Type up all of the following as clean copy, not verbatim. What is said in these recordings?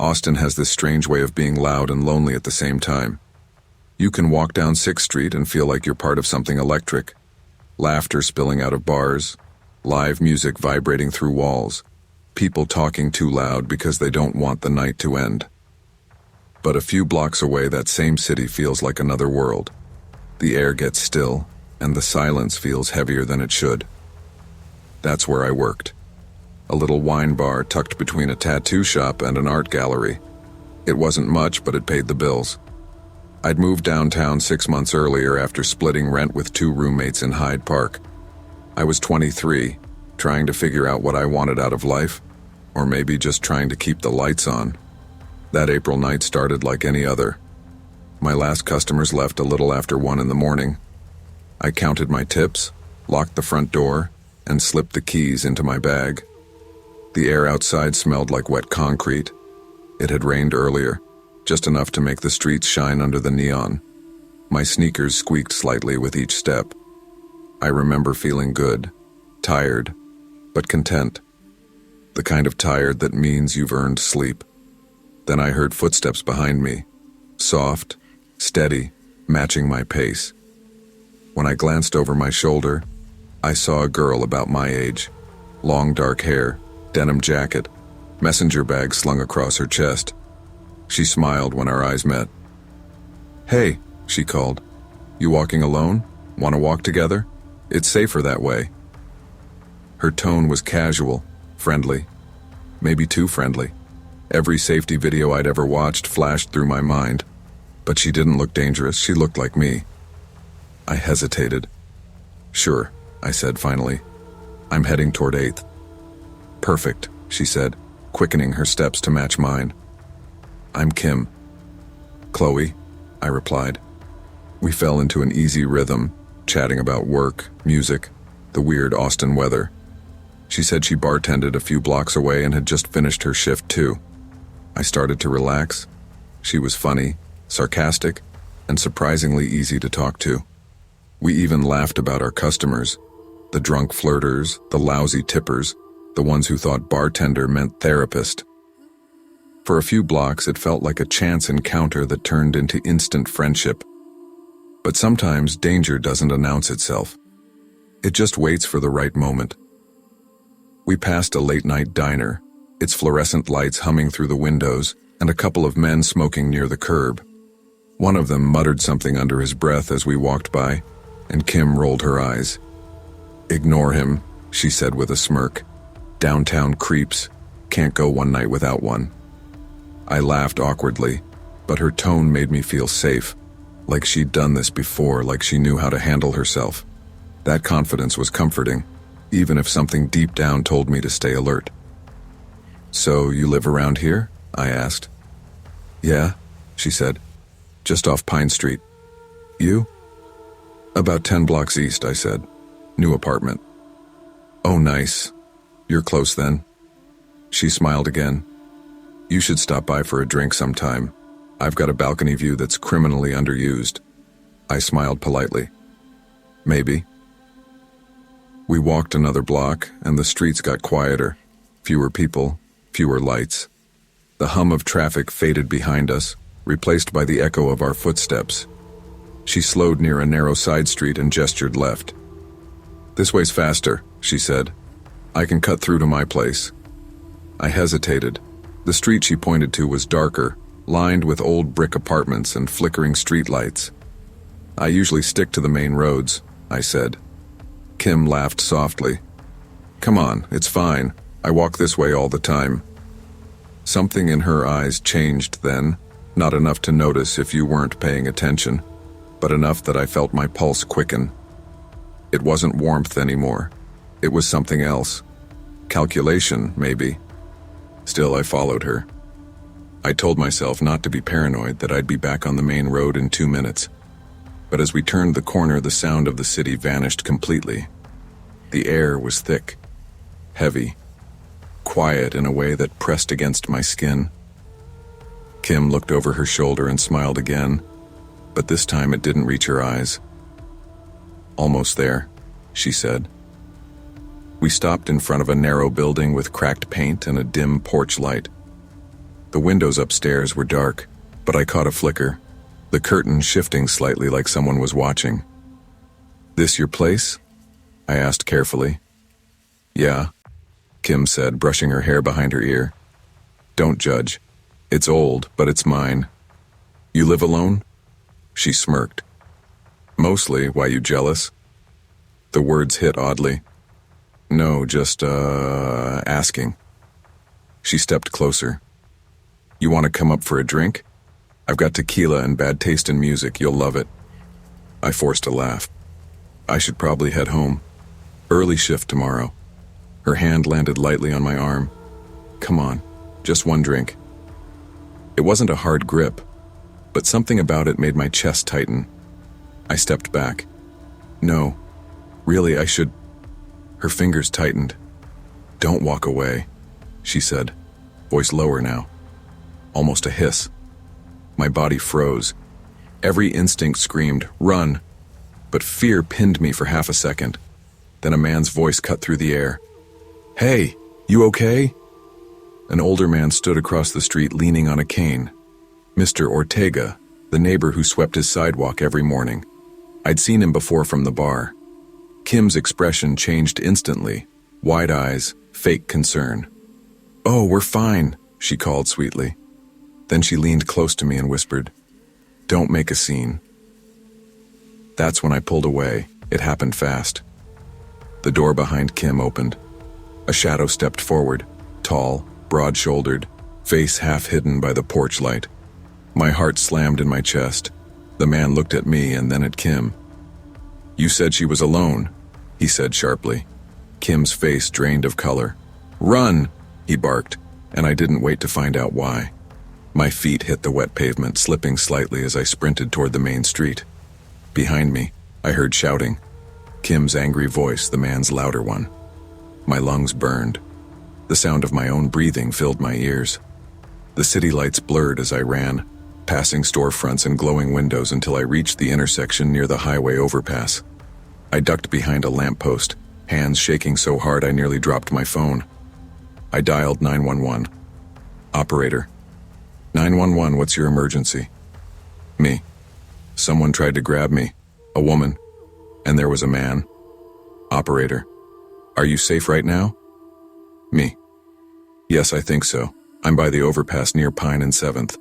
Austin has this strange way of being loud and lonely at the same time. You can walk down 6th Street and feel like you're part of something electric. Laughter spilling out of bars, live music vibrating through walls, people talking too loud because they don't want the night to end. But a few blocks away, that same city feels like another world. The air gets still, and the silence feels heavier than it should. That's where I worked. A little wine bar tucked between a tattoo shop and an art gallery. It wasn't much, but it paid the bills. I'd moved downtown 6 months earlier after splitting rent with 2 roommates in Hyde Park. I was 23, trying to figure out what I wanted out of life, or maybe just trying to keep the lights on. That April night started like any other. My last customers left a little after 1 in the morning. I counted my tips, locked the front door, and slipped the keys into my bag. The air outside smelled like wet concrete. It had rained earlier, just enough to make the streets shine under the neon. My sneakers squeaked slightly with each step. I remember feeling good, tired, but content. The kind of tired that means you've earned sleep. Then I heard footsteps behind me, soft, steady, matching my pace. When I glanced over my shoulder, I saw a girl about my age, long dark hair, denim jacket, messenger bag slung across her chest. She smiled when our eyes met. "Hey," she called. "You walking alone? Want to walk together? It's safer that way." Her tone was casual, friendly, maybe too friendly. Every safety video I'd ever watched flashed through my mind, but she didn't look dangerous. She looked like me. I hesitated. "Sure," I said finally. "I'm heading toward 8th. "Perfect," she said, quickening her steps to match mine. "I'm Kim." "Chloe," I replied. We fell into an easy rhythm, chatting about work, music, the weird Austin weather. She said she bartended a few blocks away and had just finished her shift too. I started to relax. She was funny, sarcastic, and surprisingly easy to talk to. We even laughed about our customers, the drunk flirters, the lousy tippers, the ones who thought bartender meant therapist. For a few blocks, it felt like a chance encounter that turned into instant friendship. But sometimes danger doesn't announce itself. It just waits for the right moment. We passed a late-night diner, its fluorescent lights humming through the windows, and a couple of men smoking near the curb. One of them muttered something under his breath as we walked by, and Kim rolled her eyes. "Ignore him," she said with a smirk. "Downtown creeps. Can't go one night without one." I laughed awkwardly, but her tone made me feel safe, like she'd done this before, like she knew how to handle herself. That confidence was comforting, even if something deep down told me to stay alert. "So you live around here?" I asked. "Yeah," she said. "Just off Pine Street." "You?" "About 10 blocks east," I said. "New apartment." "Oh, nice. You're close then." She smiled again. "You should stop by for a drink sometime. I've got a balcony view that's criminally underused." I smiled politely. "Maybe." We walked another block, and the streets got quieter. Fewer people, fewer lights. The hum of traffic faded behind us, replaced by the echo of our footsteps. She slowed near a narrow side street and gestured left. "This way's faster," she said. "I can cut through to my place." I hesitated. The street she pointed to was darker, lined with old brick apartments and flickering streetlights. "I usually stick to the main roads," I said. Kim laughed softly. "Come on, it's fine. I walk this way all the time." Something in her eyes changed then, not enough to notice if you weren't paying attention, but enough that I felt my pulse quicken. It wasn't warmth anymore. It was something else. Calculation, maybe. Still, I followed her. I told myself not to be paranoid, that I'd be back on the main road in 2 minutes. But as we turned the corner, the sound of the city vanished completely. The air was thick, heavy, quiet in a way that pressed against my skin. Kim looked over her shoulder and smiled again, but this time it didn't reach her eyes. "Almost there," she said. We stopped in front of a narrow building with cracked paint and a dim porch light. The windows upstairs were dark, but I caught a flicker, the curtain shifting slightly like someone was watching. "This your place?" I asked carefully. "Yeah," Kim said, brushing her hair behind her ear. "Don't judge. It's old, but it's mine. You live alone?" She smirked. "Mostly. Why, you jealous?" The words hit oddly. "No, just, asking." She stepped closer. "You want to come up for a drink? I've got tequila and bad taste in music. You'll love it." I forced a laugh. I should probably head home. Early shift tomorrow. Her hand landed lightly on my arm. "Come on, just one drink." It wasn't a hard grip, but something about it made my chest tighten. I stepped back. "No, really, I should..." Her fingers tightened. "Don't walk away," she said, voice lower now. Almost a hiss. My body froze. Every instinct screamed, "Run!" But fear pinned me for half a second. Then a man's voice cut through the air. "Hey, you okay?" An older man stood across the street leaning on a cane. Mr. Ortega, the neighbor who swept his sidewalk every morning. I'd seen him before from the bar. Kim's expression changed instantly. Wide eyes, fake concern. "Oh, we're fine," she called sweetly. Then she leaned close to me and whispered, "Don't make a scene." That's when I pulled away. It happened fast. The door behind Kim opened. A shadow stepped forward, tall, broad-shouldered, face half hidden by the porch light. My heart slammed in my chest. The man looked at me and then at Kim. "You said she was alone," he said sharply. Kim's face drained of color. "Run!" he barked, and I didn't wait to find out why. My feet hit the wet pavement, slipping slightly as I sprinted toward the main street. Behind me, I heard shouting. Kim's angry voice, the man's louder one. My lungs burned. The sound of my own breathing filled my ears. The city lights blurred as I ran, passing storefronts and glowing windows until I reached the intersection near the highway overpass. I ducked behind a lamppost, hands shaking so hard I nearly dropped my phone. I dialed 911. "Operator." "911, what's your emergency?" "Me. Someone tried to grab me. A woman. And there was a man." "Operator. Are you safe right now?" "Me. Yes, I think so. I'm by the overpass near Pine and 7th.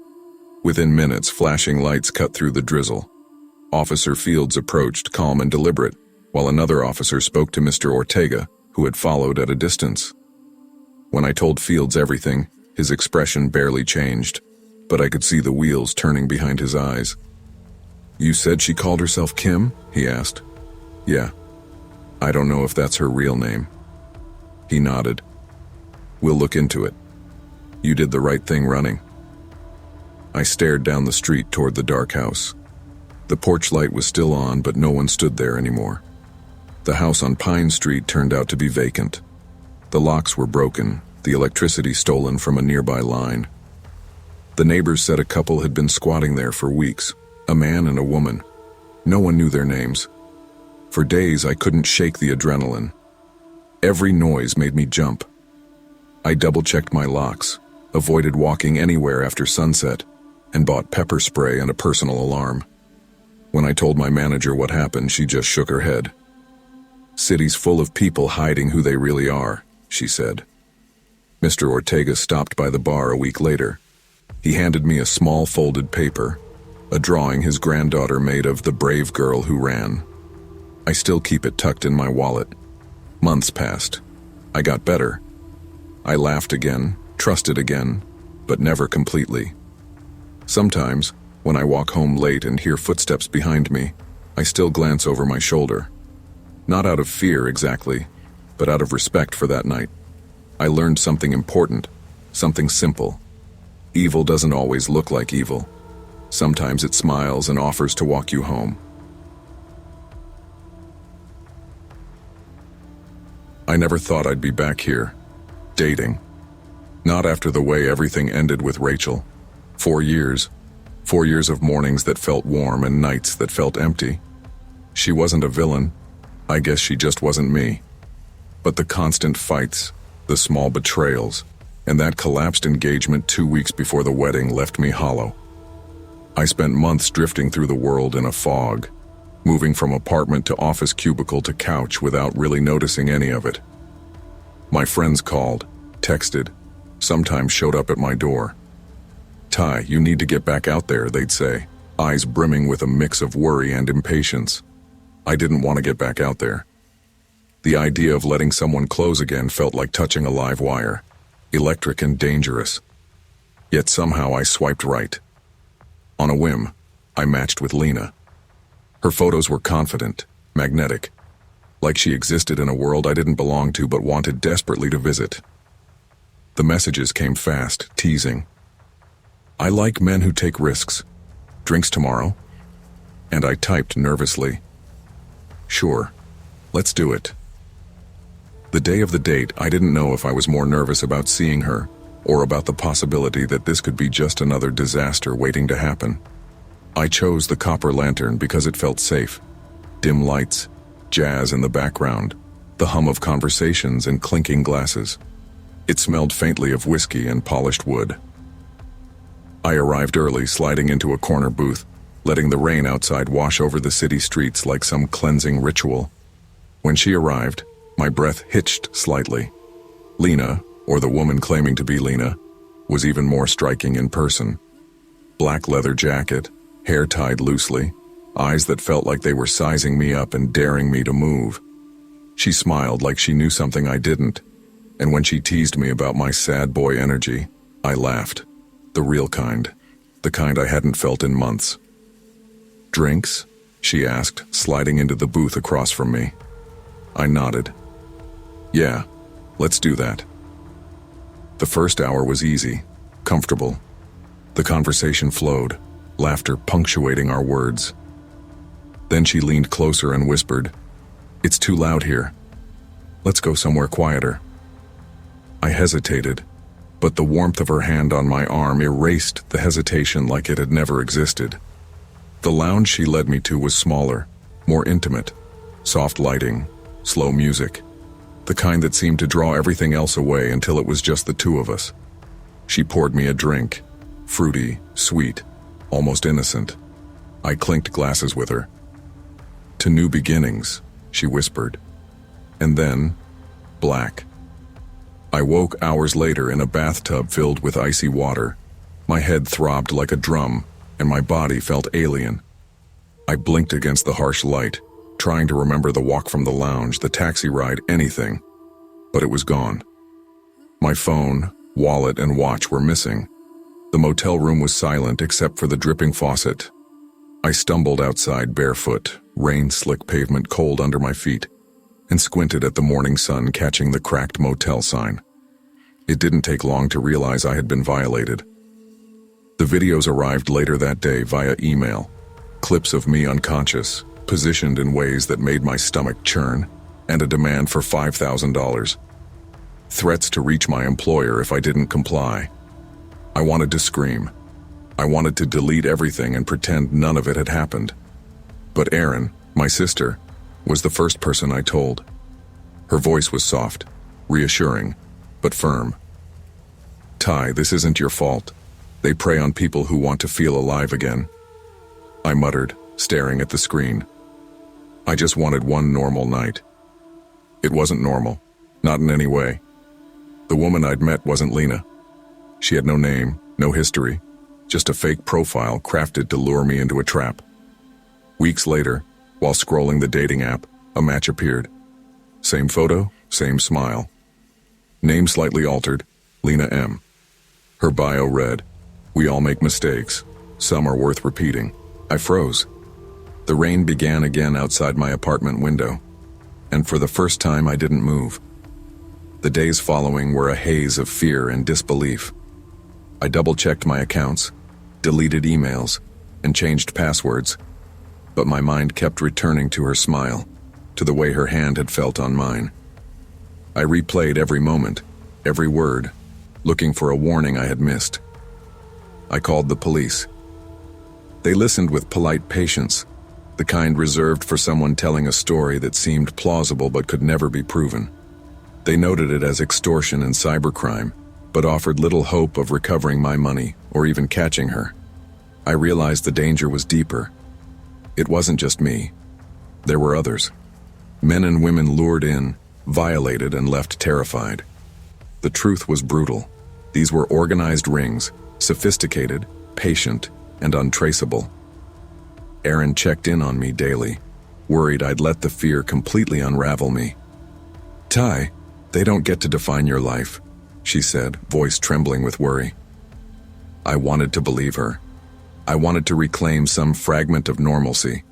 Within minutes, flashing lights cut through the drizzle. Officer Fields approached, calm and deliberate, while another officer spoke to Mr. Ortega, who had followed at a distance. When I told Fields everything, his expression barely changed, but I could see the wheels turning behind his eyes. "You said she called herself Kim?" he asked. "Yeah. I don't know if that's her real name." He nodded. "We'll look into it. You did the right thing running." I stared down the street toward the dark house. The porch light was still on, but no one stood there anymore. The house on Pine Street turned out to be vacant. The locks were broken, the electricity stolen from a nearby line. The neighbors said a couple had been squatting there for weeks, a man and a woman. No one knew their names. For days I couldn't shake the adrenaline. Every noise made me jump. I double-checked my locks, avoided walking anywhere after sunset, and bought pepper spray and a personal alarm. When I told my manager what happened, she just shook her head. "City's full of people hiding who they really are," she said. Mr. Ortega stopped by the bar a week later. He handed me a small folded paper, a drawing his granddaughter made of the brave girl who ran. I still keep it tucked in my wallet. Months passed. I got better. I laughed again, trusted again, but never completely. Sometimes, when I walk home late and hear footsteps behind me, I still glance over my shoulder. Not out of fear exactly, but out of respect for that night. I learned something important, something simple. Evil doesn't always look like evil. Sometimes it smiles and offers to walk you home. I never thought I'd be back here, dating. Not after the way everything ended with Rachel. 4 years. 4 years of mornings that felt warm and nights that felt empty. She wasn't a villain. I guess she just wasn't me. But the constant fights, the small betrayals, And that collapsed engagement 2 weeks before the wedding left me hollow. I spent months drifting through the world in a fog, moving from apartment to office cubicle to couch without really noticing any of it. My friends called, texted, sometimes showed up at my door. "Ty, you need to get back out there," they'd say, eyes brimming with a mix of worry and impatience. I didn't want to get back out there. The idea of letting someone close again felt like touching a live wire, electric and dangerous. Yet somehow I swiped right. On a whim, I matched with Lena. Her photos were confident, magnetic, like she existed in a world I didn't belong to but wanted desperately to visit. The messages came fast, teasing. "I like men who take risks. Drinks tomorrow?" And I typed nervously, "Sure, let's do it." The day of the date, I didn't know if I was more nervous about seeing her or about the possibility that this could be just another disaster waiting to happen. I chose the copper lantern because it felt safe. Dim lights, jazz in the background, the hum of conversations and clinking glasses. It smelled faintly of whiskey and polished wood. I arrived early, sliding into a corner booth, letting the rain outside wash over the city streets like some cleansing ritual. When she arrived, my breath hitched slightly. Lena, or the woman claiming to be Lena, was even more striking in person. Black leather jacket, hair tied loosely, eyes that felt like they were sizing me up and daring me to move. She smiled like she knew something I didn't, and when she teased me about my sad boy energy, I laughed. The real kind, the kind I hadn't felt in months. "Drinks?" she asked, sliding into the booth across from me. I nodded. "Yeah, let's do that." The first hour was easy, comfortable. The conversation flowed, laughter punctuating our words. Then she leaned closer and whispered, "It's too loud here. Let's go somewhere quieter." I hesitated, but the warmth of her hand on my arm erased the hesitation like it had never existed. The lounge she led me to was smaller, more intimate, soft lighting, slow music, the kind that seemed to draw everything else away until it was just the two of us. She poured me a drink, fruity, sweet, almost innocent. I clinked glasses with her. "To new beginnings," she whispered. And then, black. I woke hours later in a bathtub filled with icy water. My head throbbed like a drum, and my body felt alien. I blinked against the harsh light, trying to remember the walk from the lounge, the taxi ride, anything. But it was gone. My phone, wallet, and watch were missing. The motel room was silent except for the dripping faucet. I stumbled outside barefoot, rain-slick pavement cold under my feet, and squinted at the morning sun catching the cracked motel sign. It didn't take long to realize I had been violated. The videos arrived later that day via email. Clips of me unconscious, positioned in ways that made my stomach churn, and a demand for $5,000. Threats to reach my employer if I didn't comply. I wanted to scream. I wanted to delete everything and pretend none of it had happened. But Erin, my sister, was the first person I told. Her voice was soft, reassuring, but firm. "Ty, this isn't your fault. They prey on people who want to feel alive again." I muttered, staring at the screen. I just wanted one normal night. It wasn't normal, not in any way. The woman I'd met wasn't Lena. She had no name, no history, just a fake profile crafted to lure me into a trap. Weeks later, while scrolling the dating app, a match appeared. Same photo, same smile. Name slightly altered, Lena M. Her bio read, "We all make mistakes. Some are worth repeating." I froze. The rain began again outside my apartment window, and for the first time I didn't move. The days following were a haze of fear and disbelief. I double-checked my accounts, deleted emails, and changed passwords, but my mind kept returning to her smile, to the way her hand had felt on mine. I replayed every moment, every word, looking for a warning I had missed. I called the police. They listened with polite patience, the kind reserved for someone telling a story that seemed plausible but could never be proven. They noted it as extortion and cybercrime, but offered little hope of recovering my money or even catching her. I realized the danger was deeper. It wasn't just me. There were others. Men and women lured in, violated, and left terrified. The truth was brutal. These were organized rings, sophisticated, patient, and untraceable. Erin checked in on me daily, worried I'd let the fear completely unravel me. "Ty, they don't get to define your life," she said, voice trembling with worry. I wanted to believe her. I wanted to reclaim some fragment of normalcy,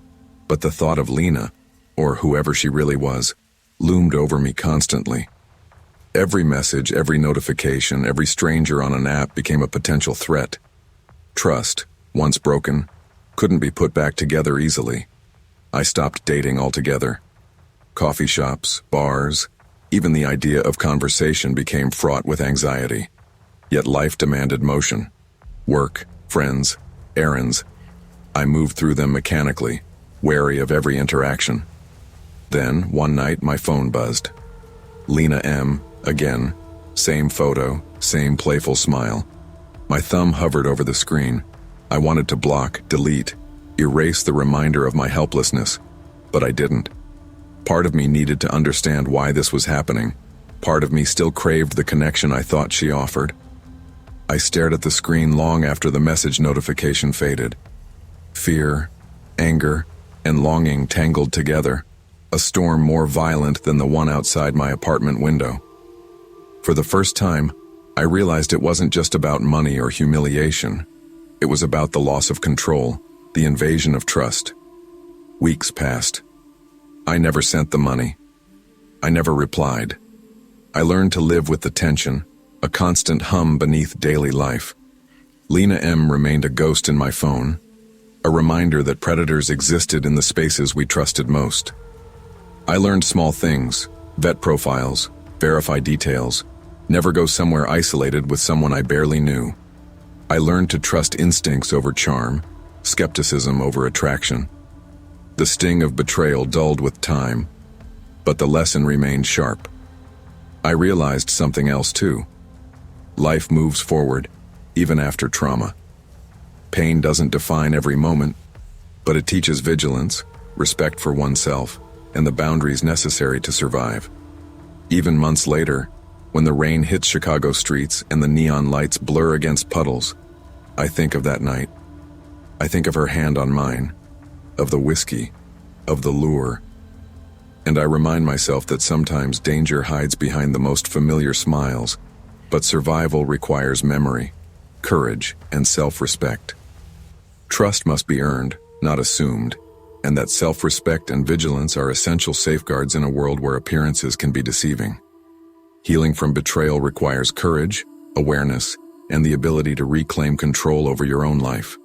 but the thought of Lena, or whoever she really was, loomed over me constantly. Every message, every notification, every stranger on an app became a potential threat. Trust, once broken, couldn't be put back together easily. I stopped dating altogether. Coffee shops, bars, even the idea of conversation became fraught with anxiety. Yet life demanded motion. Work, friends, errands. I moved through them mechanically, wary of every interaction. Then, one night, my phone buzzed. Lena M., again, same photo, same playful smile. My thumb hovered over the screen. I wanted to block, delete, erase the reminder of my helplessness, but I didn't. Part of me needed to understand why this was happening. Part of me still craved the connection I thought she offered. I stared at the screen long after the message notification faded. Fear, anger, and longing tangled together, a storm more violent than the one outside my apartment window. For the first time, I realized it wasn't just about money or humiliation. It was about the loss of control, the invasion of trust. Weeks passed. I never sent the money. I never replied. I learned to live with the tension, a constant hum beneath daily life. Lena M. remained a ghost in my phone, a reminder that predators existed in the spaces we trusted most. I learned small things, vet profiles, verify details, never go somewhere isolated with someone I barely knew. I learned to trust instincts over charm, skepticism over attraction. The sting of betrayal dulled with time, but the lesson remained sharp. I realized something else too. Life moves forward, even after trauma. Pain doesn't define every moment, but it teaches vigilance, respect for oneself, and the boundaries necessary to survive. Even months later, when the rain hits Chicago streets and the neon lights blur against puddles, I think of that night. I think of her hand on mine, of the whiskey, of the lure, and I remind myself that sometimes danger hides behind the most familiar smiles, but survival requires memory, courage, and self-respect. Trust must be earned, not assumed, and that self-respect and vigilance are essential safeguards in a world where appearances can be deceiving. Healing from betrayal requires courage, awareness, and the ability to reclaim control over your own life.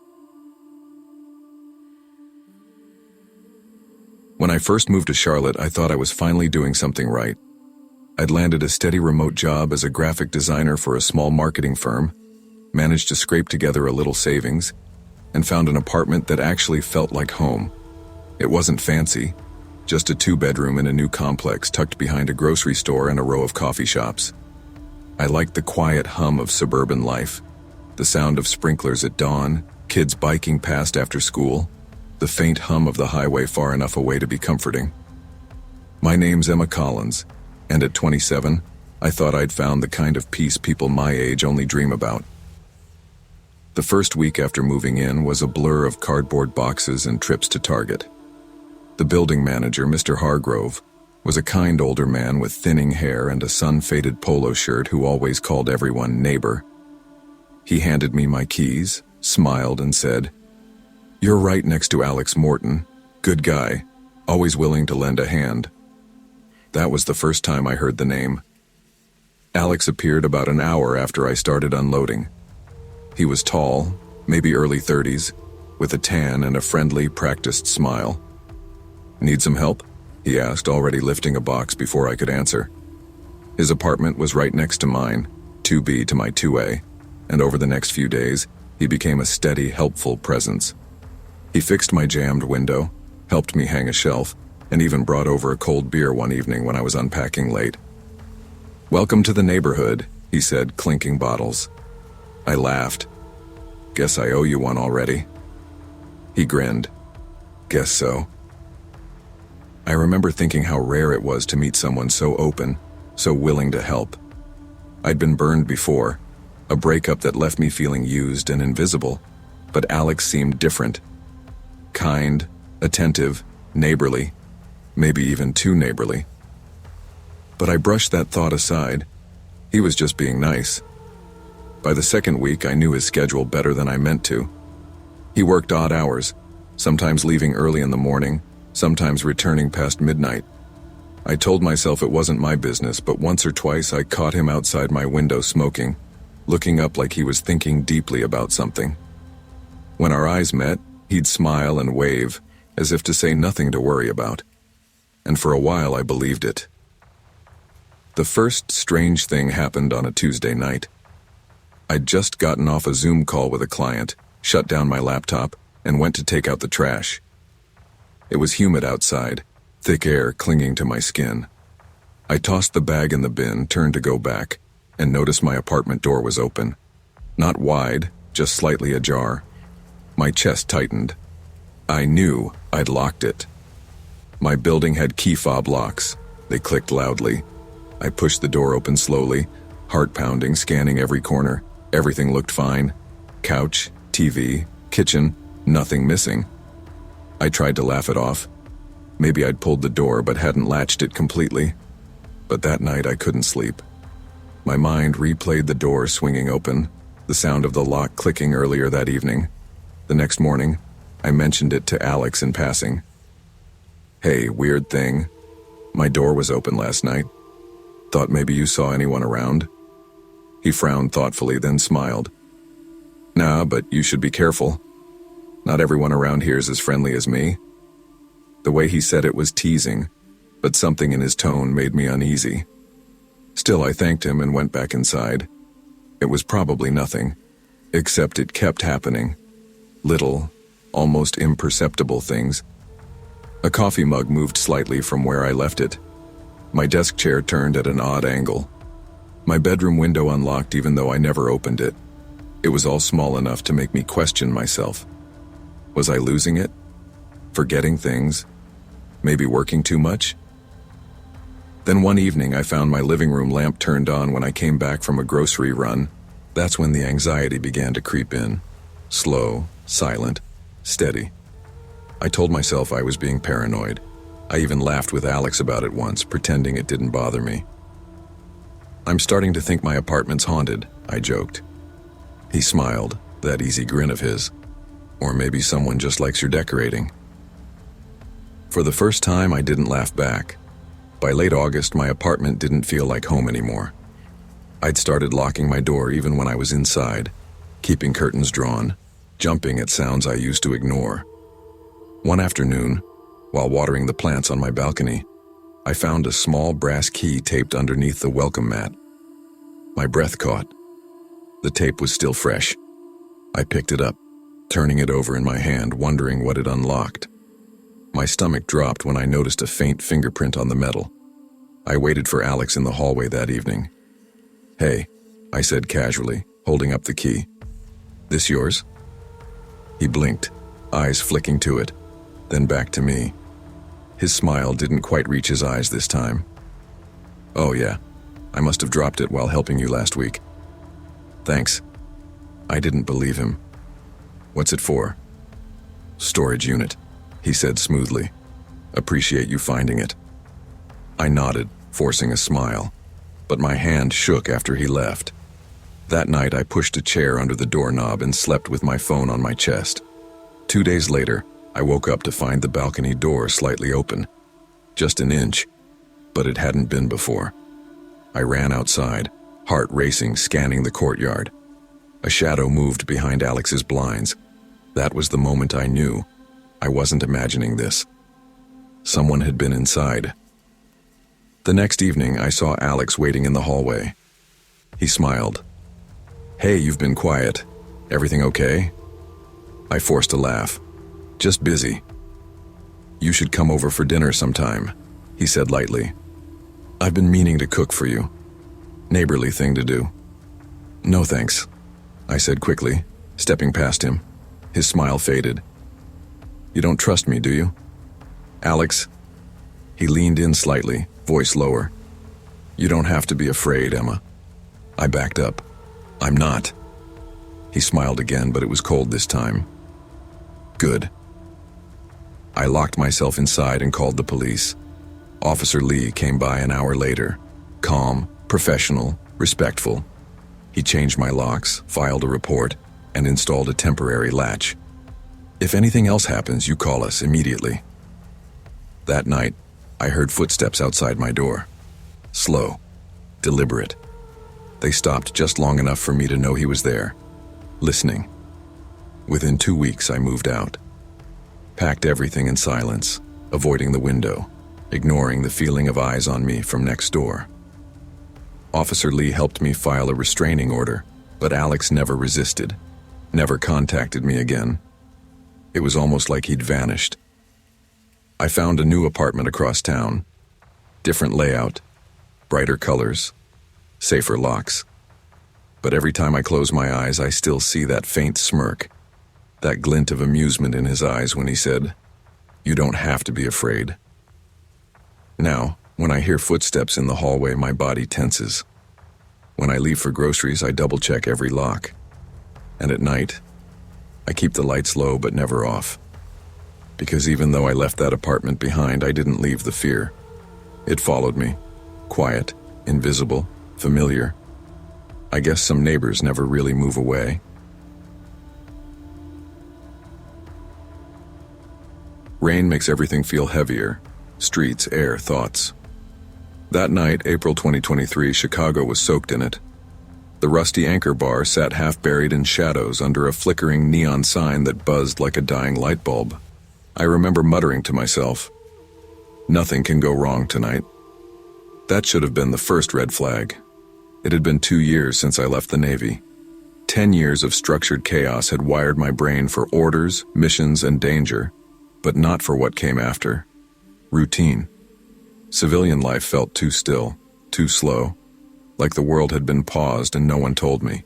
When I first moved to Charlotte, I thought I was finally doing something right. I'd landed a steady remote job as a graphic designer for a small marketing firm, managed to scrape together a little savings, and found an apartment that actually felt like home. It wasn't fancy, just a 2-bedroom in a new complex tucked behind a grocery store and a row of coffee shops. I liked the quiet hum of suburban life, the sound of sprinklers at dawn, kids biking past after school, the faint hum of the highway far enough away to be comforting. My name's Emma Collins, and at 27, I thought I'd found the kind of peace people my age only dream about. The first week after moving in was a blur of cardboard boxes and trips to Target. The building manager, Mr. Hargrove, was a kind older man with thinning hair and a sun-faded polo shirt who always called everyone neighbor. He handed me my keys, smiled, and said, "You're right next to Alex Morton. Good guy, always willing to lend a hand." That was the first time I heard the name. Alex appeared about an hour after I started unloading. He was tall, maybe early 30s, with a tan and a friendly, practiced smile. "Need some help?" he asked, already lifting a box before I could answer. His apartment was right next to mine, 2B to my 2A, and over the next few days, he became a steady, helpful presence. He fixed my jammed window, helped me hang a shelf, and even brought over a cold beer one evening when I was unpacking late. "Welcome to the neighborhood," he said, clinking bottles. I laughed. Guess I owe you one already. He grinned. Guess so. I remember thinking how rare it was to meet someone so open, so willing to help. I'd been burned before, a breakup that left me feeling used and invisible, but Alex seemed different. Kind, attentive, neighborly, maybe even too neighborly. But I brushed that thought aside. He was just being nice. By the second week, I knew his schedule better than I meant to. He worked odd hours, sometimes leaving early in the morning, sometimes returning past midnight. I told myself it wasn't my business, but once or twice I caught him outside my window smoking, looking up like he was thinking deeply about something. When our eyes met, he'd smile and wave, as if to say nothing to worry about. And for a while I believed it. The first strange thing happened on a Tuesday night. I'd just gotten off a Zoom call with a client, shut down my laptop, and went to take out the trash. It was humid outside, thick air clinging to my skin. I tossed the bag in the bin, turned to go back, and noticed my apartment door was open. Not wide, just slightly ajar. My chest tightened. I knew I'd locked it. My building had key fob locks. They clicked loudly. I pushed the door open slowly, heart pounding, scanning every corner. Everything looked fine. Couch, TV, kitchen, nothing missing. I tried to laugh it off. Maybe I'd pulled the door but hadn't latched it completely. But that night I couldn't sleep. My mind replayed the door swinging open, the sound of the lock clicking earlier that evening. The next morning, I mentioned it to Alex in passing. Hey, weird thing. My door was open last night. Thought maybe you saw anyone around. He frowned thoughtfully, then smiled. Nah, but you should be careful. Not everyone around here is as friendly as me. The way he said it was teasing, but something in his tone made me uneasy. Still, I thanked him and went back inside. It was probably nothing, except it kept happening. Little, almost imperceptible things. A coffee mug moved slightly from where I left it. My desk chair turned at an odd angle. My bedroom window unlocked even though I never opened it. It was all small enough to make me question myself. Was I losing it? Forgetting things? Maybe working too much? Then one evening I found my living room lamp turned on when I came back from a grocery run. That's when the anxiety began to creep in. Slow, silent, steady. I told myself I was being paranoid. I even laughed with Alex about it once, pretending it didn't bother me. I'm starting to think my apartment's haunted, I joked. He smiled, that easy grin of his. Or maybe someone just likes your decorating. For the first time, I didn't laugh back. By late August, my apartment didn't feel like home anymore. I'd started locking my door even when I was inside, keeping curtains drawn, jumping at sounds I used to ignore. One afternoon, while watering the plants on my balcony, I found a small brass key taped underneath the welcome mat. My breath caught. The tape was still fresh. I picked it up, turning it over in my hand, wondering what it unlocked. My stomach dropped when I noticed a faint fingerprint on the metal. I waited for Alex in the hallway that evening. Hey, I said casually, holding up the key. This yours? He blinked, eyes flicking to it, then back to me. His smile didn't quite reach his eyes this time. Oh yeah, I must have dropped it while helping you last week. Thanks. I didn't believe him. What's it for? Storage unit, he said smoothly. Appreciate you finding it. I nodded, forcing a smile, but my hand shook after he left. That night I pushed a chair under the doorknob and slept with my phone on my chest. 2 days later, I woke up to find the balcony door slightly open. Just an inch, but it hadn't been before. I ran outside, heart racing, scanning the courtyard. A shadow moved behind Alex's blinds. That was the moment I knew. I wasn't imagining this. Someone had been inside. The next evening, I saw Alex waiting in the hallway. He smiled. Hey, you've been quiet. Everything okay? I forced a laugh. Just busy. You should come over for dinner sometime, he said lightly. I've been meaning to cook for you. Neighborly thing to do. No thanks, I said quickly, stepping past him. His smile faded. You don't trust me, do you? Alex? He leaned in slightly, voice lower. You don't have to be afraid, Emma. I backed up. I'm not. He smiled again, but it was cold this time. Good. I locked myself inside and called the police. Officer Lee came by an hour later. Calm, professional, respectful. He changed my locks, filed a report, and installed a temporary latch. If anything else happens, you call us immediately. That night, I heard footsteps outside my door. Slow, deliberate. They stopped just long enough for me to know he was there, listening. Within 2 weeks, I moved out. Packed everything in silence, avoiding the window, ignoring the feeling of eyes on me from next door. Officer Lee helped me file a restraining order, but Alex never resisted, never contacted me again. It was almost like he'd vanished. I found a new apartment across town. Different layout, brighter colors, safer locks. But every time I close my eyes, I still see that faint smirk, that glint of amusement in his eyes when he said, "You don't have to be afraid." Now, when I hear footsteps in the hallway, my body tenses. When I leave for groceries, I double-check every lock. And at night, I keep the lights low but never off. Because even though I left that apartment behind, I didn't leave the fear. It followed me. Quiet, invisible, familiar. I guess some neighbors never really move away. Rain makes everything feel heavier. Streets, air, thoughts. That night, April 2023, Chicago was soaked in it. The Rusty Anchor bar sat half buried in shadows under a flickering neon sign that buzzed like a dying light bulb. I remember muttering to myself, "Nothing can go wrong tonight." That should have been the first red flag. It had been 2 years since I left the Navy. 10 years of structured chaos had wired my brain for orders, missions, and danger, but not for what came after. Routine. Civilian life felt too still, too slow, like the world had been paused and no one told me.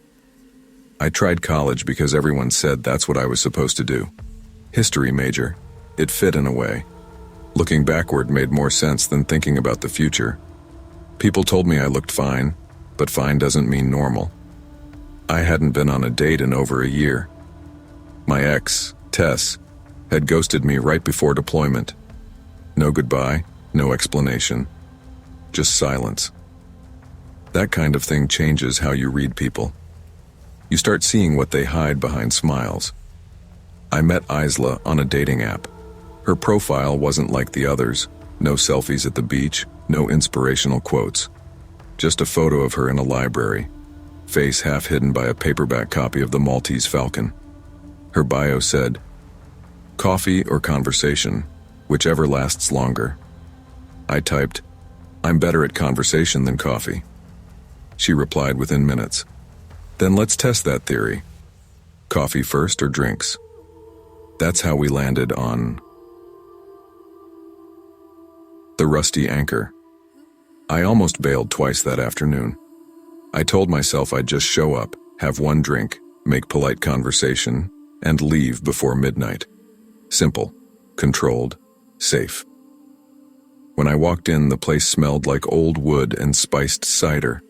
I tried college because everyone said that's what I was supposed to do. History major. It fit in a way. Looking backward made more sense than thinking about the future. People told me I looked fine, but fine doesn't mean normal. I hadn't been on a date in over a year. My ex, Tess, had ghosted me right before deployment. No goodbye, no explanation. Just silence. That kind of thing changes how you read people. You start seeing what they hide behind smiles. I met Isla on a dating app. Her profile wasn't like the others. No selfies at the beach, no inspirational quotes. Just a photo of her in a library, face half hidden by a paperback copy of the Maltese Falcon. Her bio said, "Coffee or conversation, whichever lasts longer." I typed, "I'm better at conversation than coffee." She replied within minutes, "Then let's test that theory. Coffee first or drinks?" That's how we landed on the Rusty Anchor. I almost bailed twice that afternoon. I told myself I'd just show up, have one drink, make polite conversation, and leave before midnight. Simple, controlled, safe. When I walked in, the place smelled like old wood and spiced cider.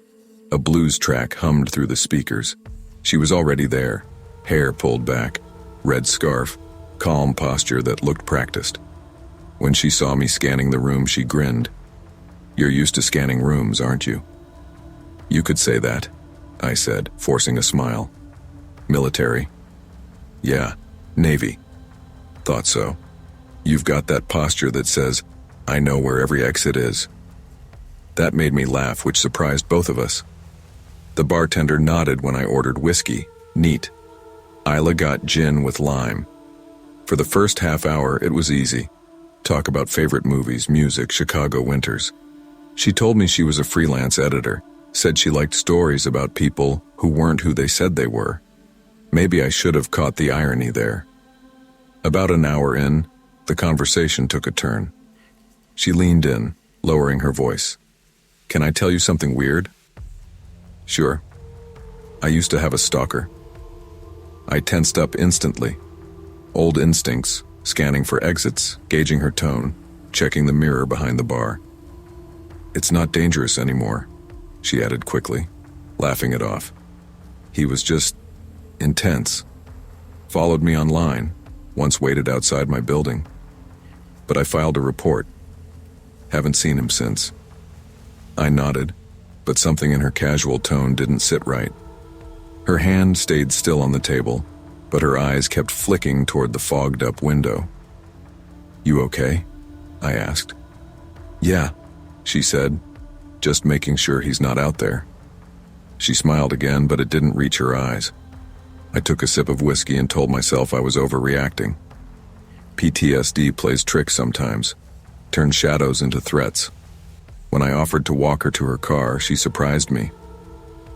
A blues track hummed through the speakers. She was already there, hair pulled back, red scarf, calm posture that looked practiced. When she saw me scanning the room, she grinned. "You're used to scanning rooms, aren't you?" "You could say that," I said, forcing a smile. "Military?" "Yeah, Navy." "Thought so. You've got that posture that says, 'I know where every exit is.'" That made me laugh, which surprised both of us. The bartender nodded when I ordered whiskey. Neat. Isla got gin with lime. For the first half hour, it was easy. Talk about favorite movies, music, Chicago winters. She told me she was a freelance editor, said she liked stories about people who weren't who they said they were. Maybe I should have caught the irony there. About an hour in, the conversation took a turn. She leaned in, lowering her voice. "Can I tell you something weird?" "Sure." I used to have a stalker. I tensed up instantly. Old instincts, scanning for exits, gauging her tone, checking the mirror behind the bar. It's not dangerous anymore, she added quickly, laughing it off. He was just intense. Followed me online, once waited outside my building. But I filed a report. Haven't seen him since. I nodded, but something in her casual tone didn't sit right. Her hand stayed still on the table, but her eyes kept flicking toward the fogged-up window. You okay? I asked. Yeah, she said, just making sure he's not out there. She smiled again, but it didn't reach her eyes. I took a sip of whiskey and told myself I was overreacting. PTSD plays tricks sometimes, turns shadows into threats. When I offered to walk her to her car, she surprised me.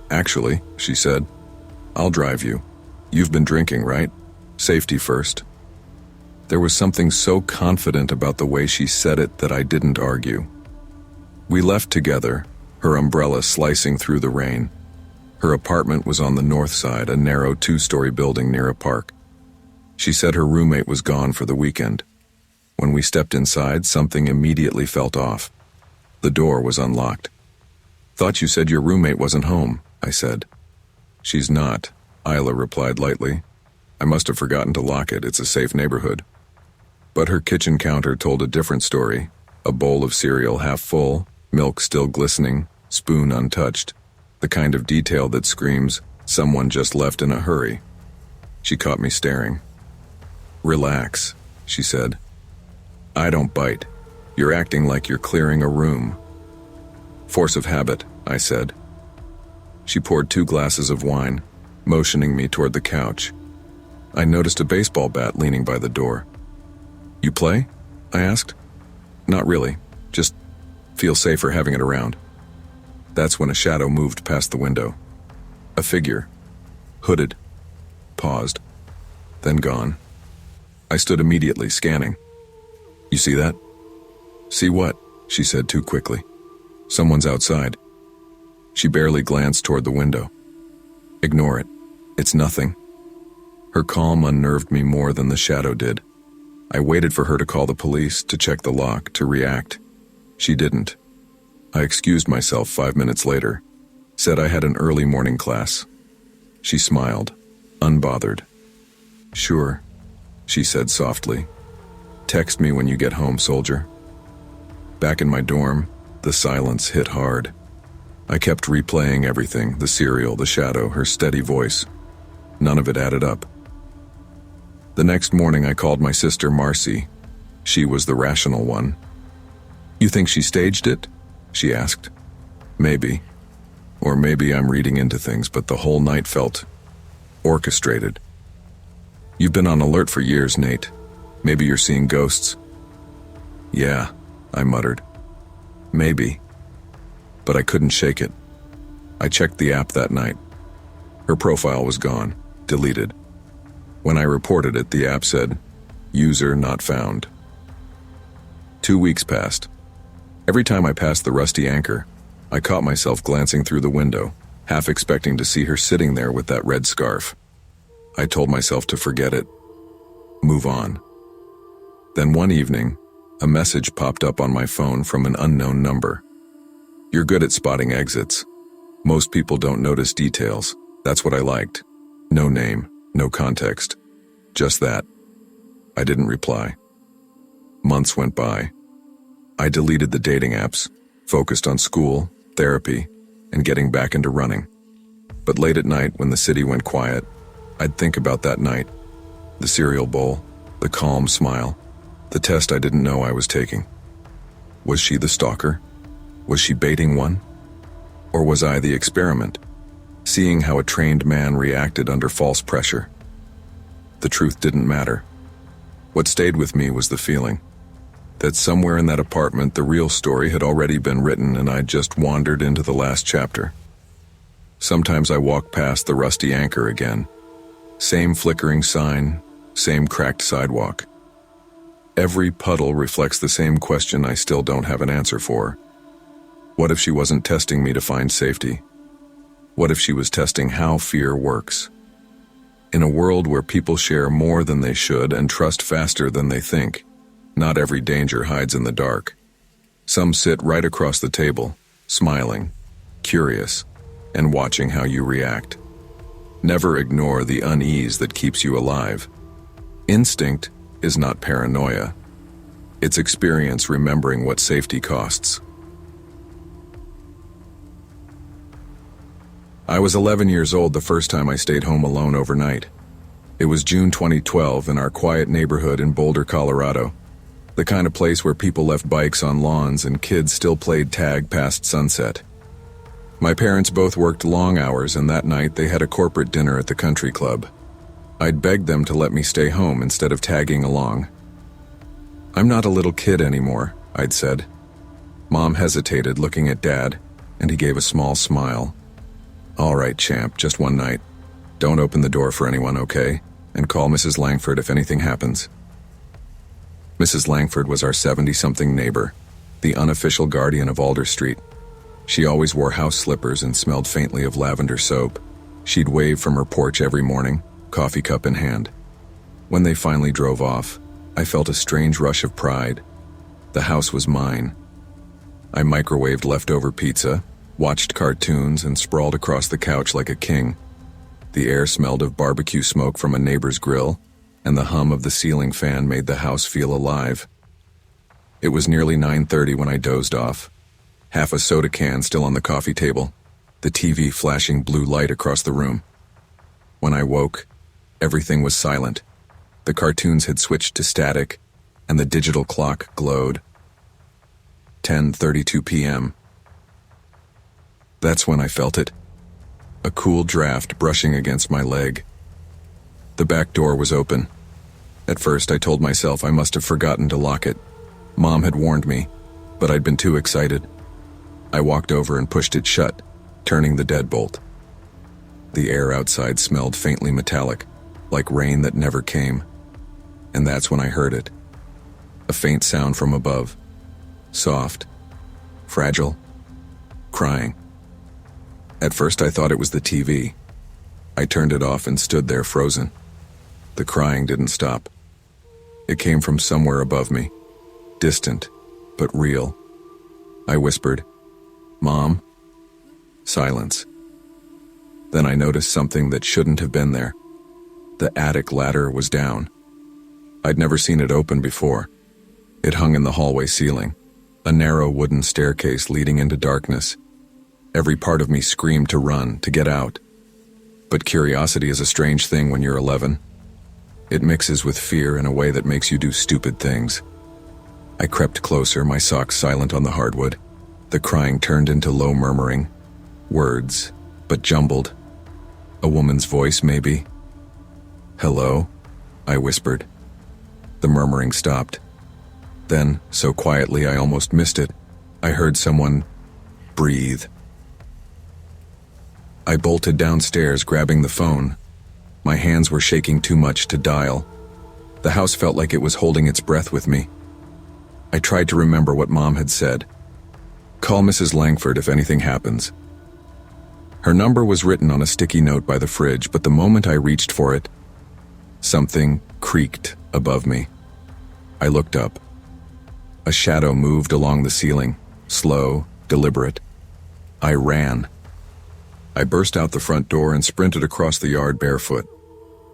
Actually, she said, I'll drive you. You've been drinking, right? Safety first. There was something so confident about the way she said it that I didn't argue. We left together, her umbrella slicing through the rain. Her apartment was on the north side, a narrow 2-story building near a park. She said her roommate was gone for the weekend. When we stepped inside, something immediately felt off. The door was unlocked. Thought you said your roommate wasn't home, I said. She's not, Isla replied lightly. I must have forgotten to lock it, it's a safe neighborhood. But her kitchen counter told a different story. A bowl of cereal half full, milk still glistening, spoon untouched. The kind of detail that screams, someone just left in a hurry. She caught me staring. Relax, she said. I don't bite. You're acting like you're clearing a room. Force of habit, I said. She poured 2 glasses of wine, motioning me toward the couch. I noticed a baseball bat leaning by the door. You play? I asked. Not really, just feel safer having it around. That's when a shadow moved past the window. A figure, hooded, paused, then gone. I stood immediately, scanning. You see that? See what? She said too quickly. Someone's outside. She barely glanced toward the window. Ignore it. It's nothing. Her calm unnerved me more than the shadow did. I waited for her to call the police, to check the lock, to react. She didn't. I excused myself 5 minutes later, said I had an early morning class. She smiled, unbothered. Sure, she said softly. Text me when you get home, soldier. Back in my dorm, the silence hit hard. I kept replaying everything, the cereal, the shadow, her steady voice. None of it added up. The next morning I called my sister Marcy. She was the rational one. You think she staged it? She asked. Maybe. Or maybe I'm reading into things, but the whole night felt orchestrated. You've been on alert for years, Nate. Maybe you're seeing ghosts. Yeah, I muttered. Maybe. But I couldn't shake it. I checked the app that night. Her profile was gone, deleted. When I reported it, the app said, user not found. 2 weeks passed. Every time I passed the rusty anchor, I caught myself glancing through the window, half expecting to see her sitting there with that red scarf. I told myself to forget it. Move on. Then one evening, a message popped up on my phone from an unknown number. You're good at spotting exits. Most people don't notice details. That's what I liked. No name, no context. Just that. I didn't reply. Months went by. I deleted the dating apps, focused on school, therapy, and getting back into running. But late at night, when the city went quiet, I'd think about that night. The cereal bowl, the calm smile, the test I didn't know I was taking. Was she the stalker? Was she baiting one? Or was I the experiment, seeing how a trained man reacted under false pressure? The truth didn't matter. What stayed with me was the feeling that somewhere in that apartment the real story had already been written and I'd just wandered into the last chapter. Sometimes I walk past the rusty anchor again. Same flickering sign, same cracked sidewalk. Every puddle reflects the same question I still don't have an answer for. What if she wasn't testing me to find safety? What if she was testing how fear works? In a world where people share more than they should and trust faster than they think, not every danger hides in the dark. Some sit right across the table, smiling, curious, and watching how you react. Never ignore the unease that keeps you alive. Instinct is not paranoia. It's experience remembering what safety costs. I was 11 years old the first time I stayed home alone overnight. It was June 2012 in our quiet neighborhood in Boulder, Colorado. The kind of place where people left bikes on lawns and kids still played tag past sunset. My parents both worked long hours, and that night they had a corporate dinner at the country club. I'd begged them to let me stay home instead of tagging along. "I'm not a little kid anymore," I'd said. Mom hesitated, looking at Dad, and he gave a small smile. "All right, champ, just one night. Don't open the door for anyone, okay? And call Mrs. Langford if anything happens." Mrs. Langford was our 70-something neighbor, the unofficial guardian of Alder Street. She always wore house slippers and smelled faintly of lavender soap. She'd wave from her porch every morning, coffee cup in hand. When they finally drove off, I felt a strange rush of pride. The house was mine. I microwaved leftover pizza, watched cartoons, and sprawled across the couch like a king. The air smelled of barbecue smoke from a neighbor's grill, and the hum of the ceiling fan made the house feel alive. It was nearly 9:30 when I dozed off. Half a soda can still on the coffee table, the TV flashing blue light across the room. When I woke, everything was silent. The cartoons had switched to static, and the digital clock glowed. 10:32 p.m. That's when I felt it. A cool draft brushing against my leg. The back door was open. At first, I told myself I must have forgotten to lock it. Mom had warned me, but I'd been too excited. I walked over and pushed it shut, turning the deadbolt. The air outside smelled faintly metallic, like rain that never came. And that's when I heard it. A faint sound from above. Soft. Fragile. Crying. At first I thought it was the TV. I turned it off and stood there frozen. The crying didn't stop. It came from somewhere above me. Distant, but real. I whispered, "Mom?" Silence. Then I noticed something that shouldn't have been there. The attic ladder was down. I'd never seen it open before. It hung in the hallway ceiling, a narrow wooden staircase leading into darkness. Every part of me screamed to run, to get out. But curiosity is a strange thing when you're 11. It mixes with fear in a way that makes you do stupid things. I crept closer, my socks silent on the hardwood. The crying turned into low murmuring. Words, but jumbled. A woman's voice, maybe. "Hello?" I whispered. The murmuring stopped. Then, so quietly I almost missed it, I heard someone breathe. I bolted downstairs, grabbing the phone. My hands were shaking too much to dial. The house felt like it was holding its breath with me. I tried to remember what Mom had said. "Call Mrs. Langford if anything happens." Her number was written on a sticky note by the fridge, but the moment I reached for it, something creaked above me. I looked up. A shadow moved along the ceiling, slow, deliberate. I ran. I burst out the front door and sprinted across the yard barefoot.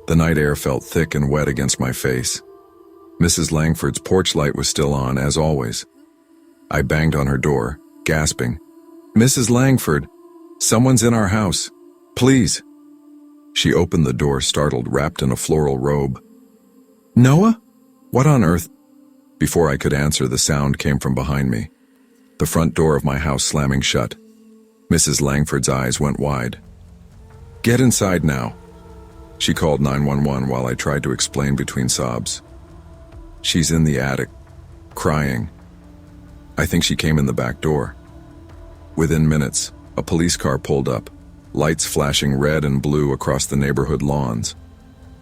The night air felt thick and wet against my face. Mrs. Langford's porch light was still on, as always. I banged on her door, gasping, "Mrs. Langford, someone's in our house. Please." She opened the door, startled, wrapped in a floral robe. "Noah? What on earth?" Before I could answer, the sound came from behind me. The front door of my house slamming shut. Mrs. Langford's eyes went wide. "Get inside now." She called 911 while I tried to explain between sobs. "She's in the attic, crying. I think she came in the back door." Within minutes, a police car pulled up, lights flashing red and blue across the neighborhood lawns.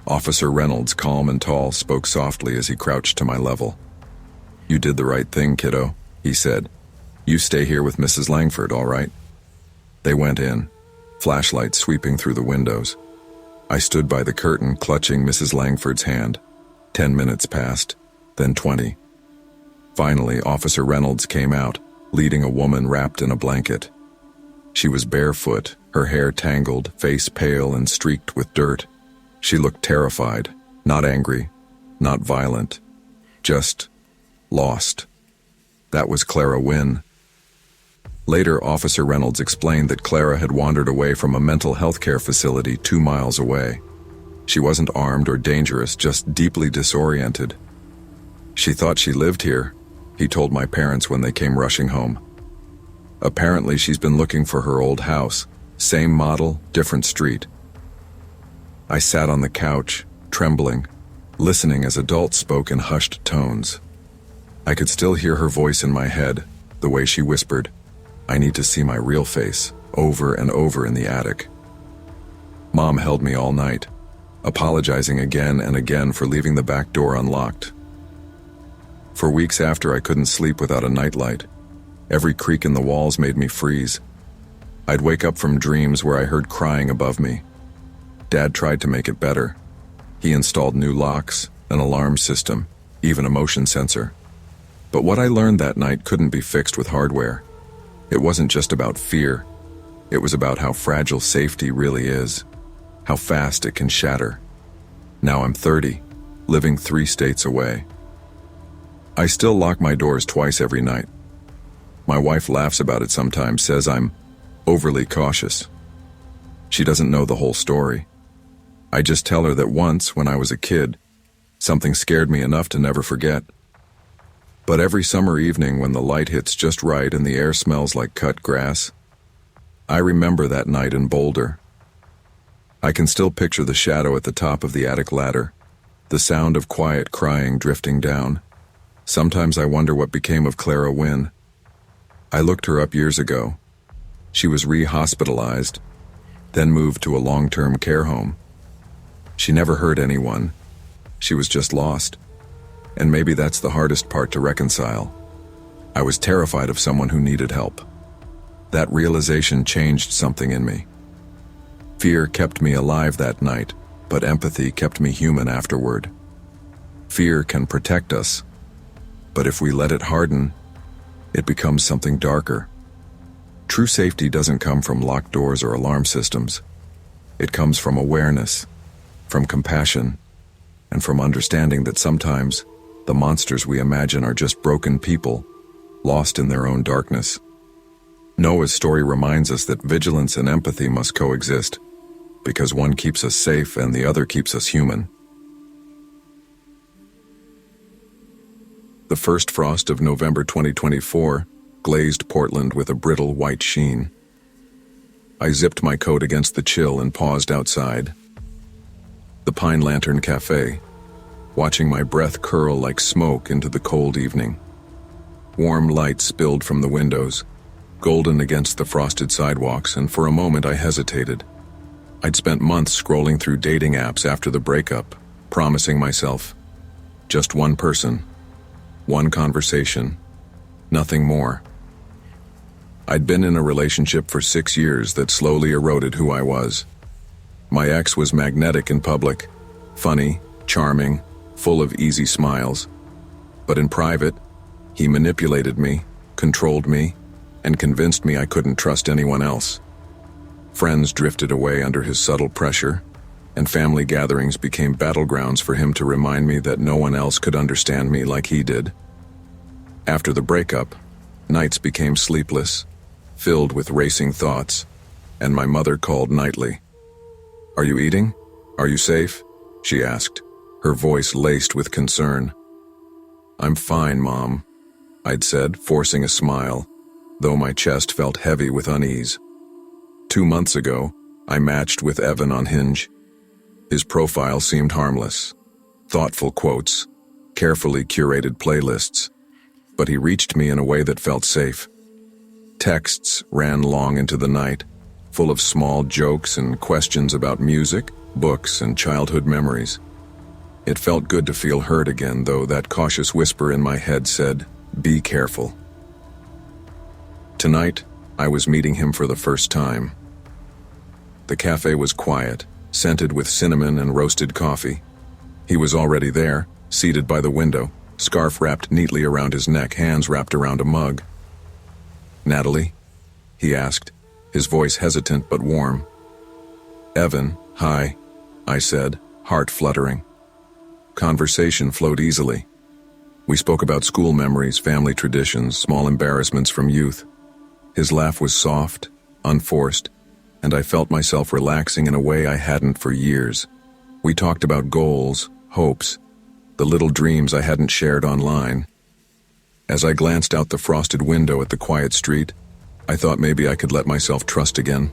Officer Reynolds, calm and tall, spoke softly as he crouched to my level. "You did the right thing, kiddo," he said. "You stay here with Mrs. Langford, all right?" They went in. flashlights sweeping through the windows. I stood by the curtain, clutching Mrs. Langford's hand. 10 minutes passed, then 20. Finally, Officer Reynolds came out, leading a woman wrapped in a blanket. She was barefoot, her hair tangled, face pale and streaked with dirt. She looked terrified, not angry, not violent, just lost. That was Clara Wynne. Later, Officer Reynolds explained that Clara had wandered away from a mental health care facility 2 miles away. She wasn't armed or dangerous, just deeply disoriented. She thought she lived here, he told my parents when they came rushing home. Apparently, she's been looking for her old house, same model, different street. I sat on the couch, trembling, listening as adults spoke in hushed tones. I could still hear her voice in my head, the way she whispered, "I need to see my real face," over and over in the attic. Mom held me all night, apologizing again and again for leaving the back door unlocked. For weeks after, I couldn't sleep without a nightlight. Every creak in the walls made me freeze. I'd wake up from dreams where I heard crying above me. Dad tried to make it better. He installed new locks, an alarm system, even a motion sensor. But what I learned that night couldn't be fixed with hardware. It wasn't just about fear. It was about how fragile safety really is, how fast it can shatter. Now I'm 30, living 3 states away. I still lock my doors twice every night. My wife laughs about it sometimes, says I'm overly cautious. She doesn't know the whole story. I just tell her that once, when I was a kid, something scared me enough to never forget. But every summer evening when the light hits just right and the air smells like cut grass, I remember that night in Boulder. I can still picture the shadow at the top of the attic ladder, the sound of quiet crying drifting down. Sometimes I wonder what became of Clara Wynne. I looked her up years ago. She was re-hospitalized, then moved to a long-term care home. She never hurt anyone. She was just lost. And maybe that's the hardest part to reconcile. I was terrified of someone who needed help. That realization changed something in me. Fear kept me alive that night, but empathy kept me human afterward. Fear can protect us, but if we let it harden, it becomes something darker. True safety doesn't come from locked doors or alarm systems. It comes from awareness, from compassion, and from understanding that sometimes the monsters we imagine are just broken people, lost in their own darkness. Noah's story reminds us that vigilance and empathy must coexist, because one keeps us safe and the other keeps us human. The first frost of November 2024 glazed Portland with a brittle white sheen. I zipped my coat against the chill and paused outside the Pine Lantern Cafe, watching my breath curl like smoke into the cold evening. Warm light spilled from the windows, golden against the frosted sidewalks, and for a moment I hesitated. I'd spent months scrolling through dating apps after the breakup, promising myself, just one person, one conversation, nothing more. I'd been in a relationship for 6 years that slowly eroded who I was. My ex was magnetic in public, funny, charming, full of easy smiles. But in private, he manipulated me, controlled me, and convinced me I couldn't trust anyone else. Friends drifted away under his subtle pressure, and family gatherings became battlegrounds for him to remind me that no one else could understand me like he did. After the breakup, nights became sleepless, filled with racing thoughts, and my mother called nightly. "Are you eating? Are you safe?" she asked, her voice laced with concern. "I'm fine, Mom," I'd said, forcing a smile, though my chest felt heavy with unease. 2 months ago, I matched with Evan on Hinge. His profile seemed harmless. Thoughtful quotes, carefully curated playlists. But he reached me in a way that felt safe. Texts ran long into the night, full of small jokes and questions about music, books, and childhood memories. It felt good to feel heard again, though that cautious whisper in my head said, "Be careful." Tonight, I was meeting him for the first time. The cafe was quiet, scented with cinnamon and roasted coffee. He was already there, seated by the window, scarf wrapped neatly around his neck, hands wrapped around a mug. "Natalie?" he asked, his voice hesitant but warm. "Evan, hi," I said, heart fluttering. Conversation flowed easily. We spoke about school memories, family traditions, small embarrassments from youth. His laugh was soft, unforced, and I felt myself relaxing in a way I hadn't for years. We talked about goals, hopes, the little dreams I hadn't shared online. As I glanced out the frosted window at the quiet street, I thought maybe I could let myself trust again.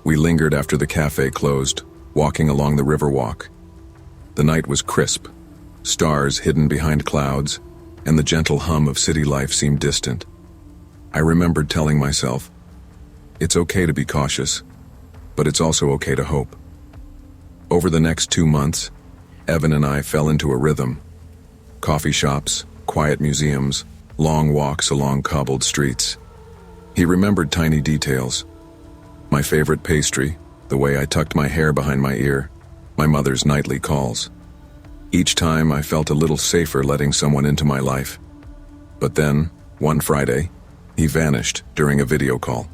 We lingered after the cafe closed, walking along the riverwalk. The night was crisp, stars hidden behind clouds, and the gentle hum of city life seemed distant. I remembered telling myself, it's okay to be cautious, but it's also okay to hope. Over the next 2 months, Evan and I fell into a rhythm. Coffee shops, quiet museums, long walks along cobbled streets. He remembered tiny details. My favorite pastry, the way I tucked my hair behind my ear, my mother's nightly calls. Each time I felt a little safer letting someone into my life. But then, one Friday, he vanished during a video call.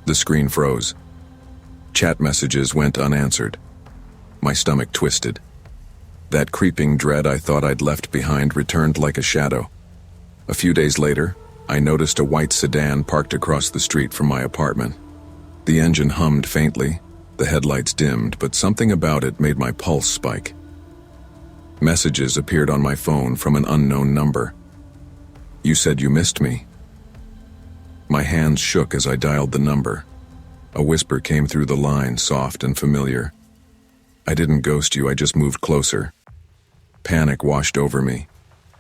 The screen froze. Chat messages went unanswered. My stomach twisted. That creeping dread I thought I'd left behind returned like a shadow. A few days later, I noticed a white sedan parked across the street from my apartment. The engine hummed faintly, the headlights dimmed, but something about it made my pulse spike. Messages appeared on my phone from an unknown number. "You said you missed me." My hands shook as I dialed the number. A whisper came through the line, soft and familiar. "I didn't ghost you, I just moved closer." Panic washed over me.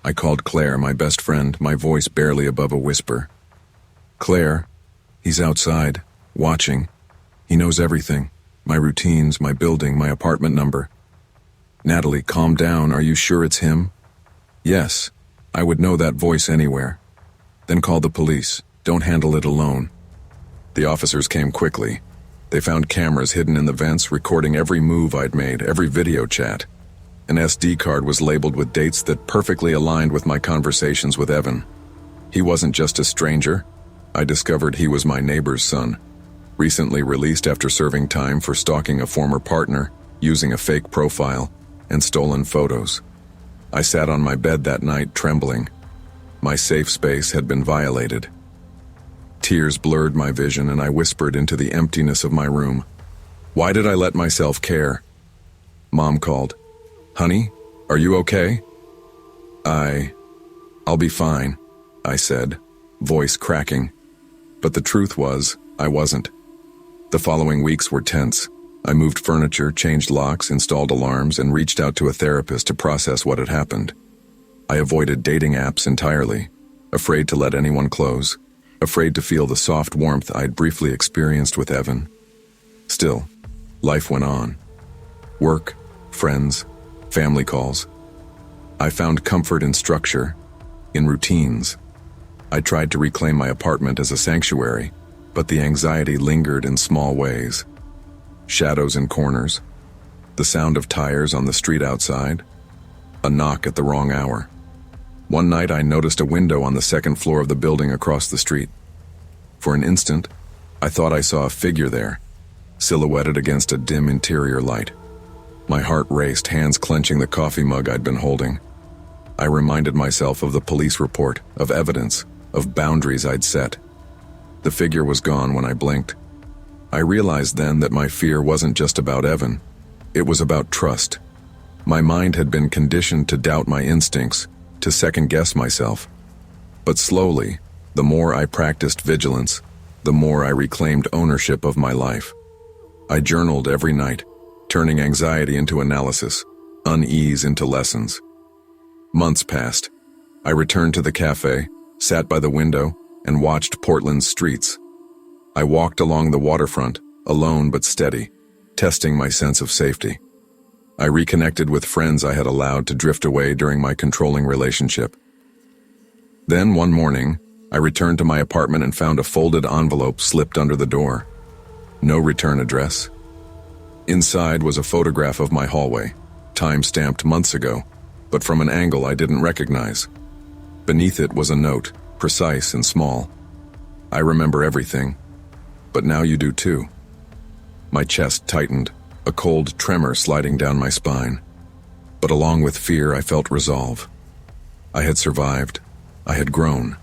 I called Claire, my best friend, my voice barely above a whisper. "Claire, he's outside, watching. He knows everything, my routines, my building, my apartment number." "Natalie, calm down, are you sure it's him?" "Yes, I would know that voice anywhere." "Then call the police, don't handle it alone." The officers came quickly. They found cameras hidden in the vents recording every move I'd made, every video chat. An SD card was labeled with dates that perfectly aligned with my conversations with Evan. He wasn't just a stranger. I discovered he was my neighbor's son, recently released after serving time for stalking a former partner, using a fake profile, and stolen photos. I sat on my bed that night trembling. My safe space had been violated. Tears blurred my vision and I whispered into the emptiness of my room. Why did I let myself care? Mom called. "Honey, are you okay?" I'll be fine, I said, voice cracking. But the truth was, I wasn't. The following weeks were tense. I moved furniture, changed locks, installed alarms, and reached out to a therapist to process what had happened. I avoided dating apps entirely, afraid to let anyone close, afraid to feel the soft warmth I'd briefly experienced with Evan. Still, life went on. Work, friends, family calls. I found comfort in structure, in routines. I tried to reclaim my apartment as a sanctuary, but the anxiety lingered in small ways. Shadows in corners, the sound of tires on the street outside, a knock at the wrong hour. One night I noticed a window on the second floor of the building across the street. For an instant, I thought I saw a figure there, silhouetted against a dim interior light. My heart raced, hands clenching the coffee mug I'd been holding. I reminded myself of the police report, of evidence, of boundaries I'd set. The figure was gone when I blinked. I realized then that my fear wasn't just about Evan. It was about trust. My mind had been conditioned to doubt my instincts, to second-guess myself. But slowly, the more I practiced vigilance, the more I reclaimed ownership of my life. I journaled every night, turning anxiety into analysis, unease into lessons. Months passed. I returned to the cafe, sat by the window, and watched Portland's streets. I walked along the waterfront, alone but steady, testing my sense of safety. I reconnected with friends I had allowed to drift away during my controlling relationship. Then one morning, I returned to my apartment and found a folded envelope slipped under the door. No return address. Inside was a photograph of my hallway, time-stamped months ago, but from an angle I didn't recognize. Beneath it was a note, precise and small. I remember everything, but now you do too. My chest tightened, a cold tremor sliding down my spine. But along with fear, I felt resolve. I had survived. I had grown.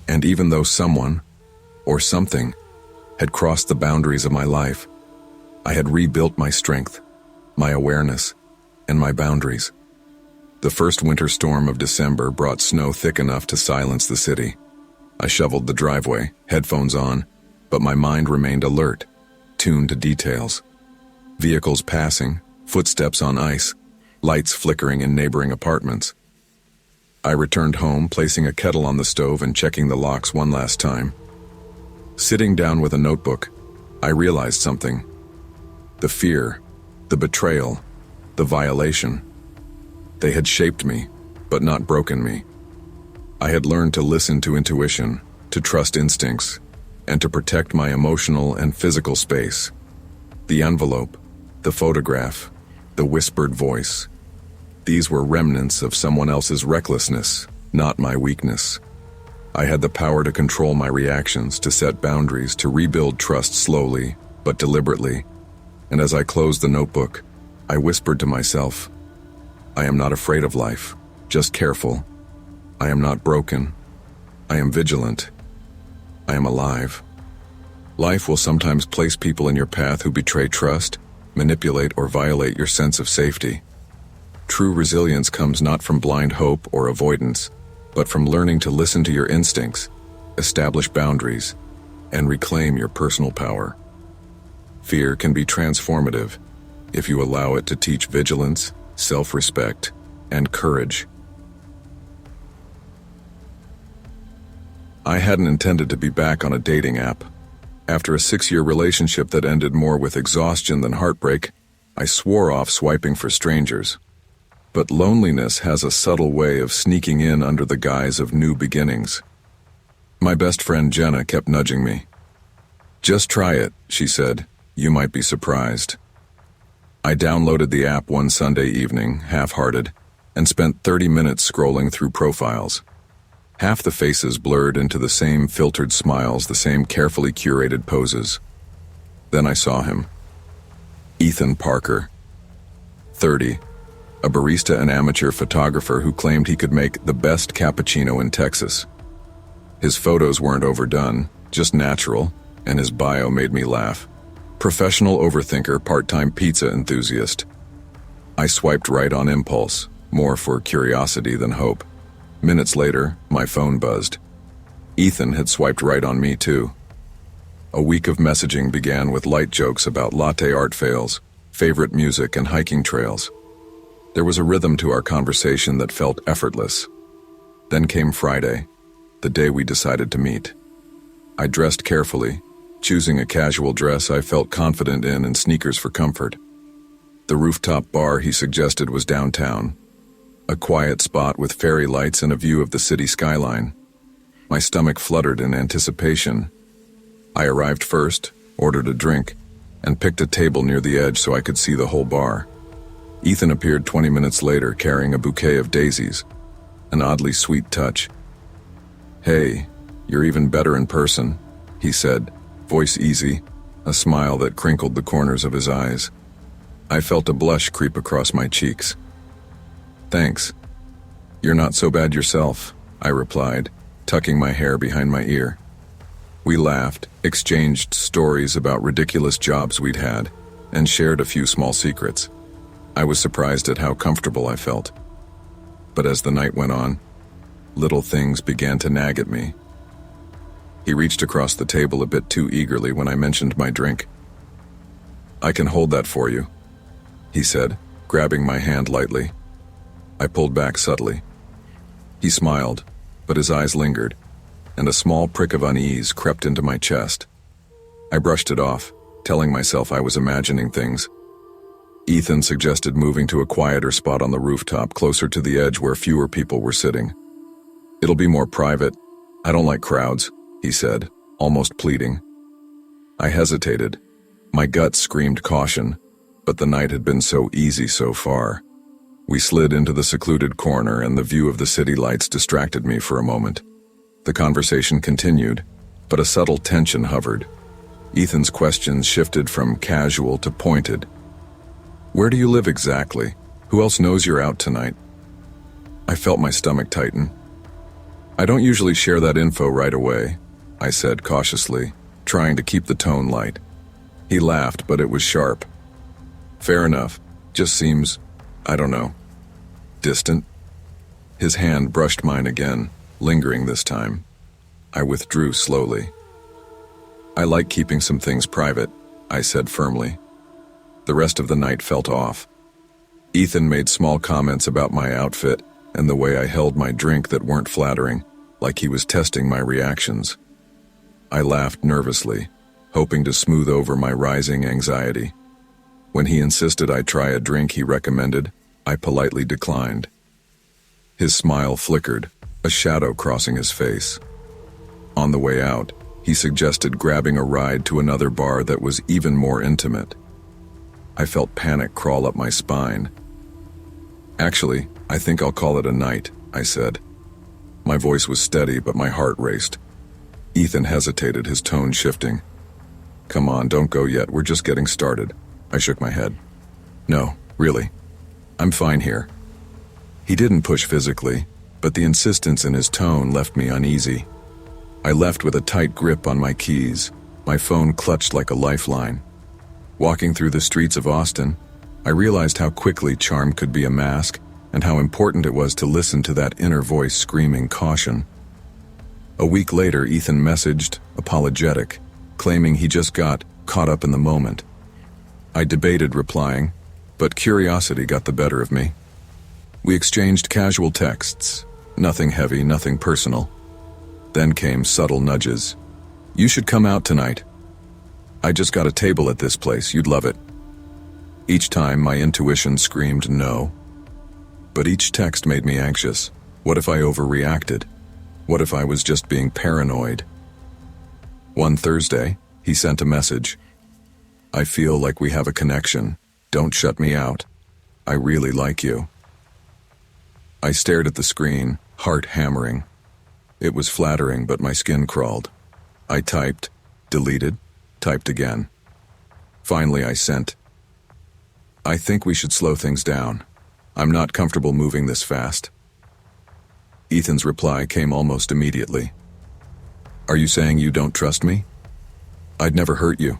And even though someone, or something, had crossed the boundaries of my life, I had rebuilt my strength, my awareness, and my boundaries. The first winter storm of December brought snow thick enough to silence the city. I shoveled the driveway, headphones on, but my mind remained alert, tuned to details. Vehicles passing, footsteps on ice, lights flickering in neighboring apartments. I returned home, placing a kettle on the stove and checking the locks one last time. Sitting down with a notebook, I realized something. The fear, the betrayal, the violation. They had shaped me, but not broken me. I had learned to listen to intuition, to trust instincts, and to protect my emotional and physical space. The envelope, the photograph, the whispered voice. These were remnants of someone else's recklessness, not my weakness. I had the power to control my reactions, to set boundaries, to rebuild trust slowly, but deliberately. And as I closed the notebook, I whispered to myself, I am not afraid of life, just careful. I am not broken. I am vigilant. I am alive. Life will sometimes place people in your path who betray trust, manipulate, or violate your sense of safety. True resilience comes not from blind hope or avoidance, but from learning to listen to your instincts, establish boundaries, and reclaim your personal power. Fear can be transformative if you allow it to teach vigilance, self-respect, and courage. I hadn't intended to be back on a dating app. After a 6-year relationship that ended more with exhaustion than heartbreak, I swore off swiping for strangers. But loneliness has a subtle way of sneaking in under the guise of new beginnings. My best friend Jenna kept nudging me. Just try it, she said. You might be surprised. I downloaded the app one Sunday evening, half-hearted, and spent 30 minutes scrolling through profiles. Half the faces blurred into the same filtered smiles, the same carefully curated poses. Then I saw him. Ethan Parker. 30. A barista and amateur photographer who claimed he could make the best cappuccino in Texas. His photos weren't overdone, just natural, and his bio made me laugh. Professional overthinker, part-time pizza enthusiast. I swiped right on impulse, more for curiosity than hope. Minutes later, my phone buzzed. Ethan had swiped right on me too. A week of messaging began with light jokes about latte art fails, favorite music, and hiking trails. There was a rhythm to our conversation that felt effortless. Then came Friday, the day we decided to meet. I dressed carefully, choosing a casual dress I felt confident in and sneakers for comfort. The rooftop bar he suggested was downtown, a quiet spot with fairy lights and a view of the city skyline. My stomach fluttered in anticipation. I arrived first, ordered a drink, and picked a table near the edge so I could see the whole bar. Ethan appeared 20 minutes later carrying a bouquet of daisies, an oddly sweet touch. "Hey, you're even better in person," he said, voice easy, a smile that crinkled the corners of his eyes. I felt a blush creep across my cheeks. "Thanks. You're not so bad yourself," I replied, tucking my hair behind my ear. We laughed, exchanged stories about ridiculous jobs we'd had, and shared a few small secrets. I was surprised at how comfortable I felt. But as the night went on, little things began to nag at me. He reached across the table a bit too eagerly when I mentioned my drink. "I can hold that for you," he said, grabbing my hand lightly. I pulled back subtly. He smiled, but his eyes lingered, and a small prick of unease crept into my chest. I brushed it off, telling myself I was imagining things. Ethan suggested moving to a quieter spot on the rooftop closer to the edge where fewer people were sitting. "It'll be more private. I don't like crowds," he said, almost pleading. I hesitated, My gut screamed caution, but the night had been so easy so far. We slid into the secluded corner and the view of the city lights distracted me for a moment. The conversation continued, but a subtle tension hovered. Ethan's questions shifted from casual to pointed. "Where do you live exactly? Who else knows you're out tonight?" I felt my stomach tighten. "I don't usually share that info right away," I said cautiously, trying to keep the tone light. He laughed, but it was sharp. "Fair enough. Just seems, I don't know, distant." His hand brushed mine again, lingering this time. I withdrew slowly. "I like keeping some things private," I said firmly. The rest of the night felt off. Ethan made small comments about my outfit and the way I held my drink that weren't flattering, like he was testing my reactions. I laughed nervously, hoping to smooth over my rising anxiety. When he insisted I try a drink he recommended, I politely declined. His smile flickered, a shadow crossing his face. On the way out, he suggested grabbing a ride to another bar that was even more intimate. I felt panic crawl up my spine. "Actually, I think I'll call it a night," I said. My voice was steady, but my heart raced. Ethan hesitated, his tone shifting. "Come on, don't go yet, we're just getting started." I shook my head. "No, really. I'm fine here." He didn't push physically, but the insistence in his tone left me uneasy. I left with a tight grip on my keys, my phone clutched like a lifeline. Walking through the streets of Austin, I realized how quickly charm could be a mask and how important it was to listen to that inner voice screaming caution. A week later, Ethan messaged, apologetic, claiming he just got caught up in the moment. I debated replying, but curiosity got the better of me. We exchanged casual texts, nothing heavy, nothing personal. Then came subtle nudges. "You should come out tonight. I just got a table at this place, you'd love it." Each time my intuition screamed no. But each text made me anxious. What if I overreacted? What if I was just being paranoid? One Thursday, he sent a message. "I feel like we have a connection. Don't shut me out. I really like you." I stared at the screen, heart hammering. It was flattering, but my skin crawled. I typed, deleted, typed again. Finally, I sent, "I think we should slow things down. I'm not comfortable moving this fast." Ethan's reply came almost immediately. "Are you saying you don't trust me? I'd never hurt you.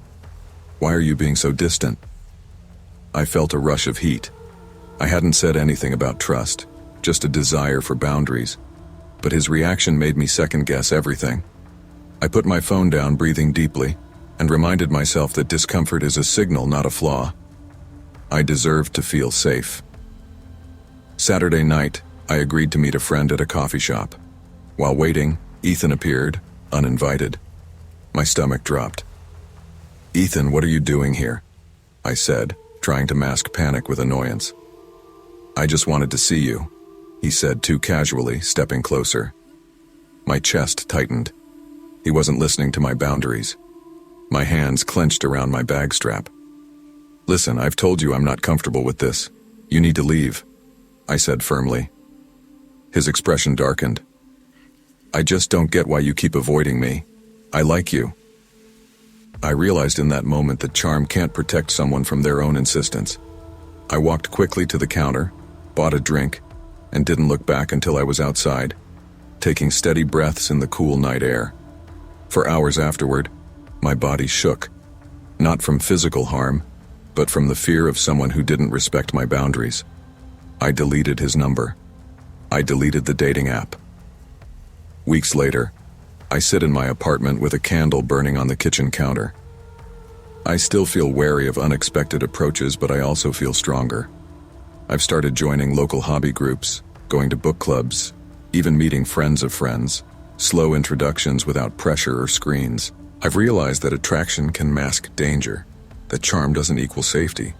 Why are you being so distant?" I felt a rush of heat. I hadn't said anything about trust, just a desire for boundaries. But his reaction made me second-guess everything. I put my phone down, breathing deeply, and reminded myself that discomfort is a signal, not a flaw. I deserved to feel safe. Saturday night, I agreed to meet a friend at a coffee shop. While waiting, Ethan appeared, uninvited. My stomach dropped. "Ethan, what are you doing here?" I said, trying to mask panic with annoyance. "I just wanted to see you," he said too casually, stepping closer. My chest tightened. He wasn't listening to my boundaries. My hands clenched around my bag strap. "Listen, I've told you I'm not comfortable with this. You need to leave," I said firmly. His expression darkened. "I just don't get why you keep avoiding me. I like you." I realized in that moment that charm can't protect someone from their own insistence. I walked quickly to the counter, bought a drink, and didn't look back until I was outside, taking steady breaths in the cool night air. For hours afterward, my body shook, not from physical harm, but from the fear of someone who didn't respect my boundaries. I deleted his number. I deleted the dating app. Weeks later, I sit in my apartment with a candle burning on the kitchen counter. I still feel wary of unexpected approaches, but I also feel stronger. I've started joining local hobby groups, going to book clubs, even meeting friends of friends, slow introductions without pressure or screens. I've realized that attraction can mask danger, that charm doesn't equal safety,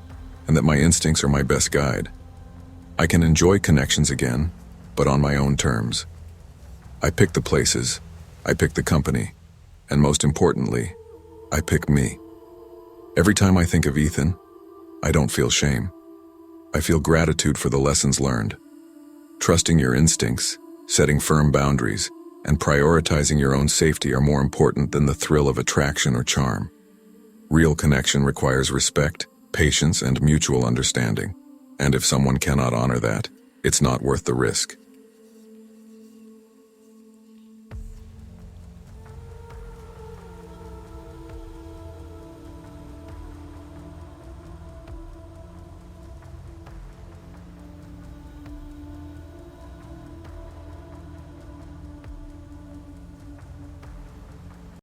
and that my instincts are my best guide. I can enjoy connections again, but on my own terms. I pick the places, I pick the company, and most importantly, I pick me. Every time I think of Ethan, I don't feel shame. I feel gratitude for the lessons learned. Trusting your instincts, setting firm boundaries, and prioritizing your own safety are more important than the thrill of attraction or charm. Real connection requires respect, patience, and mutual understanding. And if someone cannot honor that, it's not worth the risk.